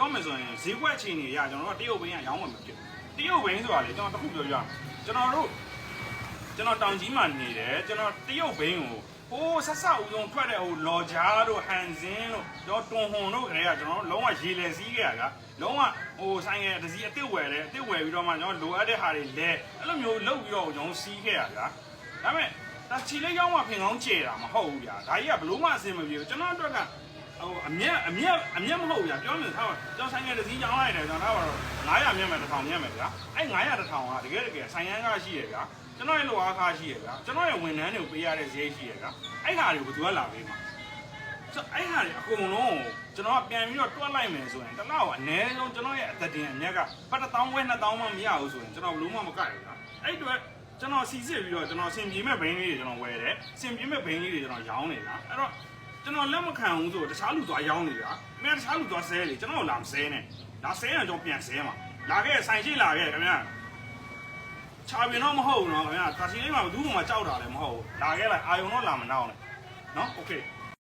ပြောမယ်ဆိုရင်ဈေးကွက်ချင်းတွေရကျွန်တော်တို့တရုတ်ဘင်းကရောင်းမှမဖြစ်တရုတ်ဘင်းဆိုတာလေကျွန်တော်တခုပြောပြကျွန်တော်တောင်ကြီးမှာနေတယ်ကျွန်တော်တရုတ်ဘင်းကိုဟိုဆက်ဆောက်ဦးဆုံးထွက်တဲ့ဟိုလော်ဂျာတို့ဟန်ဇင်းတို့ကျွန်တော်တွန်ဟွန်တို့ကလေးကကျွန်တော်လုံးဝရေလေစီးခဲ့ရတာလုံးဝဟိုဆိုင်ငယ်တစည်းအစ်စ်ဝယ်တယ်အစ်စ်ဝယ်ပြီးတော့မှကျွန်တော်လိုအပ်တဲ့ဟာတွေလဲအဲ့လိုမျိုးလုပ်ပြီးတော့ကျွန်တော်စီးခဲ့ရတာဒါပေမဲ့ဒါချီလေးရောက်မှဖင်ကောင်းကျဲတာမဟုတ်ဘူးဗျာဒါကြီးကဘလို့မှအဆင်မပြေဘူးကျွန်တော်အတွက်ကဟိုအမြက်မဟုတ်ဗျာပြောနေထားကျွန်တော်ဆိုင်ငယ်တစည်းကြောင်းလိုက်တယ်ကျွန်တော်ကတော့900မြတ်မယ်1000မြတ်မယ်ဗျာအဲ့900 1000ကတကယ်ဆိုင်ငန်းကရှိရဗျာကျွန်တော်ရဲ့လိုအားခါရှိရဗျာကျွန်တော်ရဲ့ဝန်ထမ်းတွေကိုပေးရတဲ့ဈေးရှိရဗျာအဲ့ဟာတွေကိုဘယ်သူကလာပေးမှာဆိုအဲ့ဟာတွေအကုန်လုံးကျွန်တော်ကပြန်ပြီးတော့တွက်လိုက်မယ်ဆိုရင်တစ်လောက်အနည်းဆုံးကျွန်တော်ရဲ့အသက်တင်အမြက်ကပတ်1000ဝဲ2000မှမရဘူးဆိုရင်ကျွန်တော်ဘလို့မှမကိုက်ဘူးဗျာအဲ့အတွက်ကျွန်တော်စီစစ်ပြီးတော့ကျွန်တော်စင်ပြေမဲ့ဘိန်းလေးတွေကျွန်တော်ဝယ်တယ်စင်ပြေမဲ့ဘိန်းလေးတွေကျွန်တော်ရောင်းနေတာအဲ့တော့ကျွန်တော်လက်မခံဘူးဆိုတခြားလူသွားရောင်းနေဗျာမင်းတခြားလူသွားဆဲလေကျွန်တော်လာမဆဲနဲ့ဒါဆဲရင်ကျွန်တော်ပြန်ဆဲမှာလာခဲ့ဆိုင်ရှိလာခဲ့ခင်ဗျာချာပြင်းတော့မဟုတ်ဘူးနော်ခင်ဗျာတာစီလေးမှာဘယ်သူမှမကြောက်တာလည်းမဟုတ်ဘူးလာခဲ့လိုက်အာယုံတော့လာမနှောင်းနဲ့နော်โอเค